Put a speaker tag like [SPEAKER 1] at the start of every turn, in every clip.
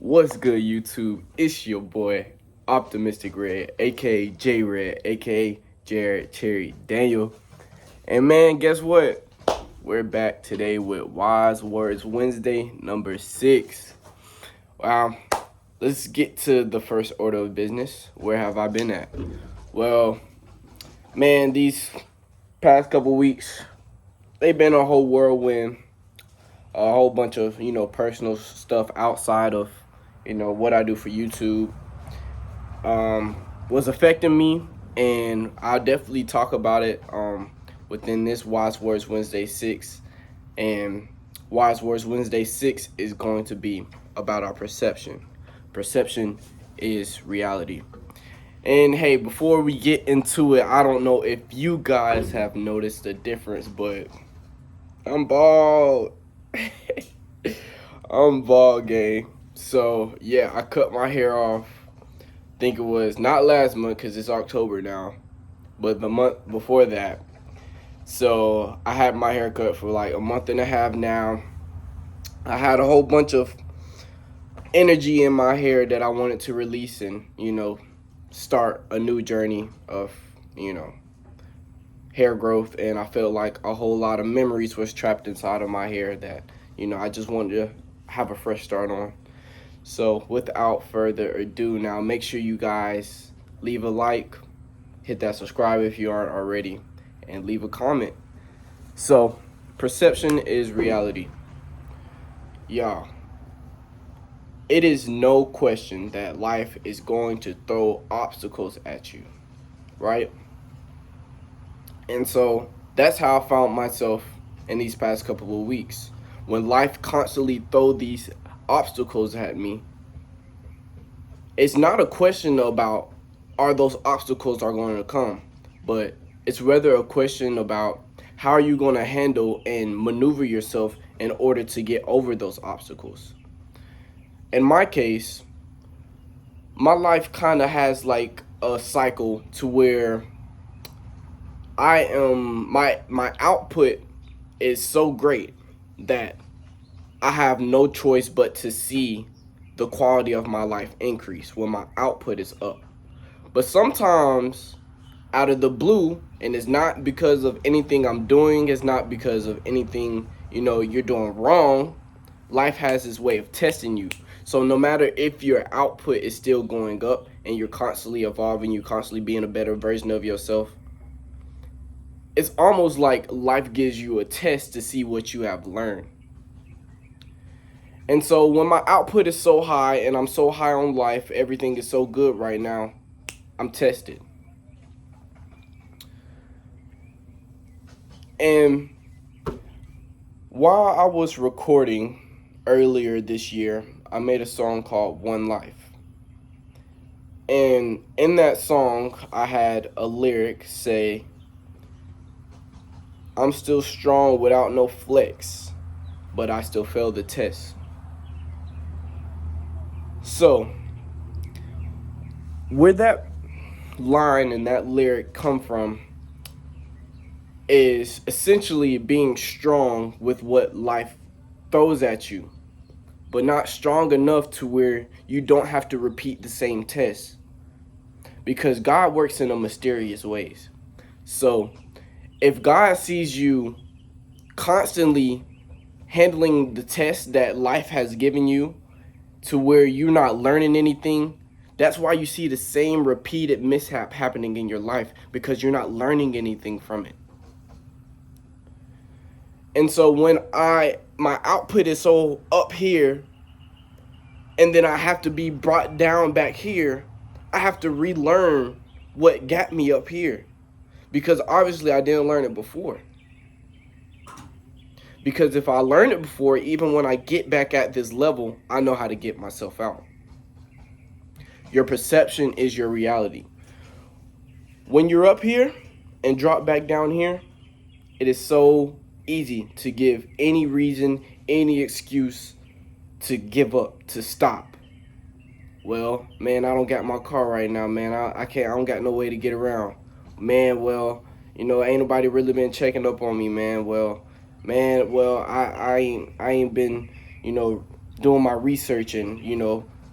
[SPEAKER 1] What's good, YouTube? It's your boy, Optimistic Red, aka J Red, aka Jared Cherry Daniel. And man, guess what? We're back today with Wise Words Wednesday, number 6. Wow, let's get to the first order of business. Where have I been at? Well, man, these past couple weeks, they've been a whole whirlwind. A whole bunch of, personal stuff outside of, what I do for YouTube was affecting me, and I'll definitely talk about it within this Wise Words Wednesday 6. And Wise Words Wednesday 6 is going to be about our perception. Perception is reality. And hey, before we get into it, I don't know if you guys have noticed the difference, but I'm bald. I'm bald, gang. So yeah, I cut my hair off. Think it was not last month because it's October now, but the month before that. So I had my hair cut for like a month and a half now. I had a whole bunch of energy in my hair that I wanted to release and, start a new journey of, hair growth. And I felt like a whole lot of memories was trapped inside of my hair that, I just wanted to have a fresh start on. So without further ado, now make sure you guys leave a like, hit that subscribe if you aren't already, and leave a comment. So perception is reality. Y'all, it is no question that life is going to throw obstacles at you, right? And so that's how I found myself in these past couple of weeks. When life constantly throw these obstacles at me, it's not a question about are those obstacles are going to come, but it's rather a question about how are you going to handle and maneuver yourself in order to get over those obstacles. In my case, my life kind of has like a cycle to where my output is so great that I have no choice but to see the quality of my life increase when my output is up. But sometimes out of the blue, and it's not because of anything I'm doing, it's not because of anything, you're doing wrong, life has this way of testing you. So no matter if your output is still going up and you're constantly evolving, you're constantly being a better version of yourself, it's almost like life gives you a test to see what you have learned. And so when my output is so high and I'm so high on life, everything is so good right now, I'm tested. And while I was recording earlier this year, I made a song called One Life. And in that song, I had a lyric say, I'm still strong without no flex, but I still failed the test. So, where that line and that lyric come from is essentially being strong with what life throws at you, but not strong enough to where you don't have to repeat the same test, because God works in a mysterious ways. So if God sees you constantly handling the test that life has given you to where you're not learning anything, that's why you see the same repeated mishap happening in your life, because you're not learning anything from it. And so when my output is so up here and then I have to be brought down back here, I have to relearn what got me up here, because obviously I didn't learn it before. Because if I learned it before, even when I get back at this level, I know how to get myself out. Your perception is your reality. When you're up here and drop back down here, it is so easy to give any reason, any excuse to give up, to stop. Well, man, I don't got my car right now, man. I don't got no way to get around. Man, well, ain't nobody really been checking up on me, man. I ain't been, doing my research and,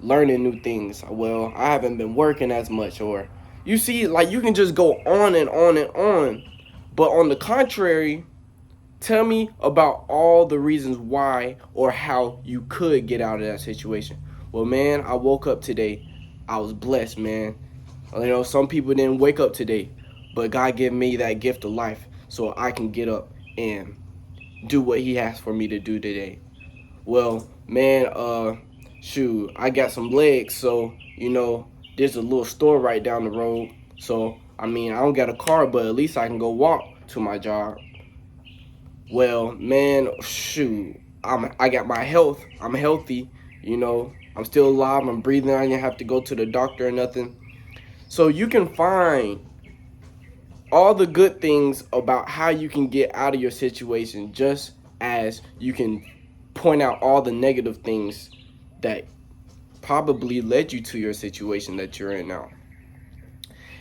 [SPEAKER 1] learning new things. Well, I haven't been working as much. Or you see, like, you can just go on and on and on. But on the contrary, tell me about all the reasons why or how you could get out of that situation. Well, man, I woke up today. I was blessed, man. You know, some people didn't wake up today, but God gave me that gift of life so I can get up and do what he has for me to do today. Well, man, shoot, I got some legs, so, you know, there's a little store right down the road. So, I mean, I don't got a car, but at least I can go walk to my job. Well, man, shoot, I got my health. I'm healthy, you know. I'm still alive. I'm breathing. I didn't have to go to the doctor or nothing. So you can find all the good things about how you can get out of your situation, just as you can point out all the negative things that probably led you to your situation that you're in now.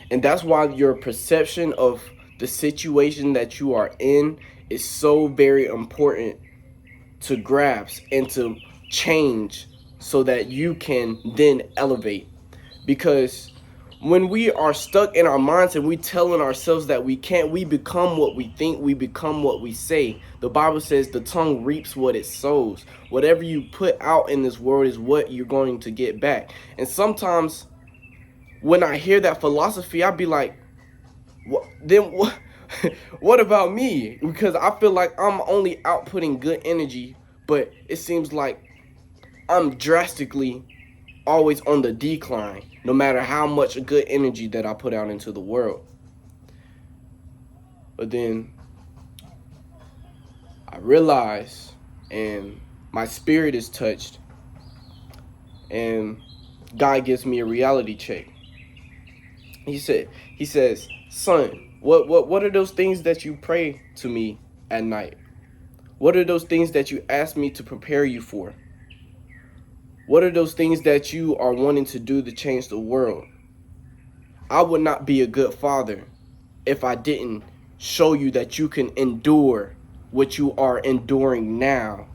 [SPEAKER 1] And that's why your perception of the situation that you are in is so very important to grasp and to change so that you can then elevate. Because when we are stuck in our minds and we telling ourselves that we can't, we become what we think, we become what we say. The Bible says the tongue reaps what it sows. Whatever you put out in this world is what you're going to get back. And sometimes when I hear that philosophy, I'd be like, what what about me? Because I feel like I'm only outputting good energy, but it seems like I'm drastically always on the decline, no matter how much good energy that I put out into the world. But then I realize, and my spirit is touched, and God gives me a reality check. He says, son, what are those things that you pray to me at night? What are those things that you ask me to prepare you for? What are those things that you are wanting to do to change the world? I would not be a good father if I didn't show you that you can endure what you are enduring now.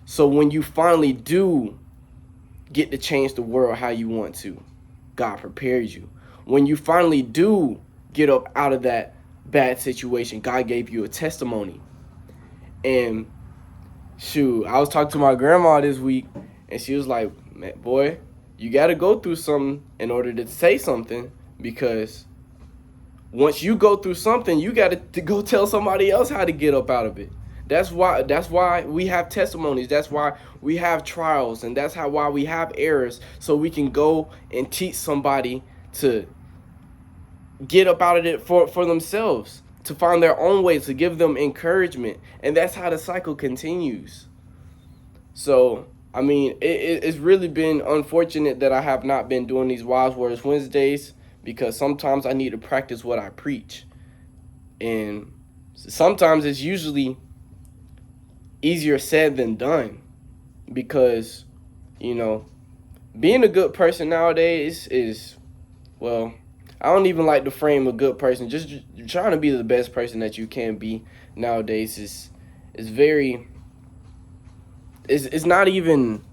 [SPEAKER 1] So when you finally do get to change the world how you want to, God prepares you. When you finally do get up out of that bad situation, God gave you a testimony. And shoot, I was talking to my grandma this week, and she was like, man, boy, you got to go through something in order to say something, because once you go through something, you got to go tell somebody else how to get up out of it. That's why we have testimonies. That's why we have trials, and that's why we have errors, so we can go and teach somebody to get up out of it for themselves, to find their own way, to give them encouragement. And that's how the cycle continues. So, I mean, it's really been unfortunate that I have not been doing these Wise Words Wednesdays, because sometimes I need to practice what I preach. And sometimes it's usually easier said than done, because, you know, being a good person nowadays is, well, I don't even like to frame a good person. Just trying to be the best person that you can be nowadays is very, it's not even,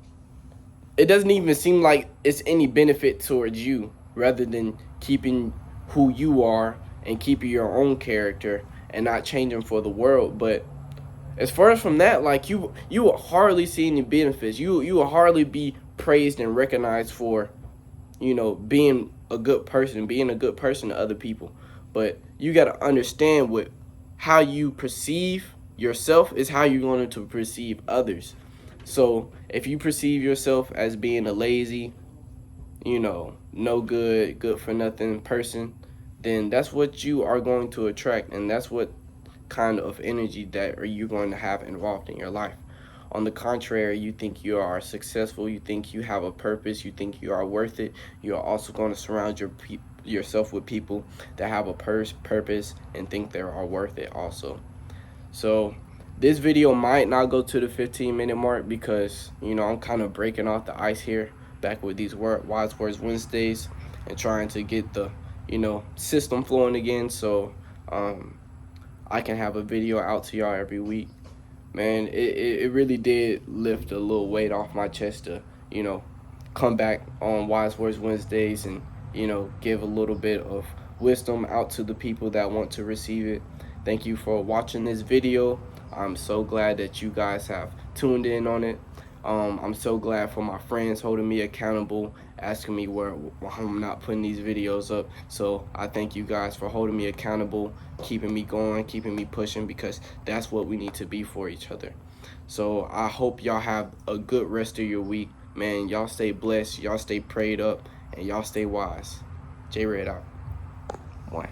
[SPEAKER 1] it doesn't even seem like it's any benefit towards you, rather than keeping who you are and keeping your own character and not changing for the world. But as far as from that, like, you will hardly see any benefits. You will hardly be praised and recognized for, you know, being a good person to other people. But you got to understand, what how you perceive yourself is how you're going to perceive others. So if you perceive yourself as being a lazy, you know, no good, good for nothing person, then that's what you are going to attract, and that's what kind of energy that are you going to have involved in your life. On the contrary, you think you are successful, you think you have a purpose, you think you are worth it, you are also going to surround yourself with people that have a purpose and think they are worth it also. So this video might not go to the 15-minute mark, because, you know, I'm kind of breaking off the ice here, back with these Wise Words Wednesdays, and trying to get the, you know, system flowing again, so I can have a video out to y'all every week. Man, it really did lift a little weight off my chest to, you know, come back on Wise Words Wednesdays and, you know, give a little bit of wisdom out to the people that want to receive it. Thank you for watching this video. I'm so glad that you guys have tuned in on it. I'm so glad for my friends holding me accountable, asking me why I'm not putting these videos up. So I thank you guys for holding me accountable, keeping me going, keeping me pushing, because that's what we need to be for each other. So I hope y'all have a good rest of your week. Man, y'all stay blessed, y'all stay prayed up, and y'all stay wise. J Red out. One.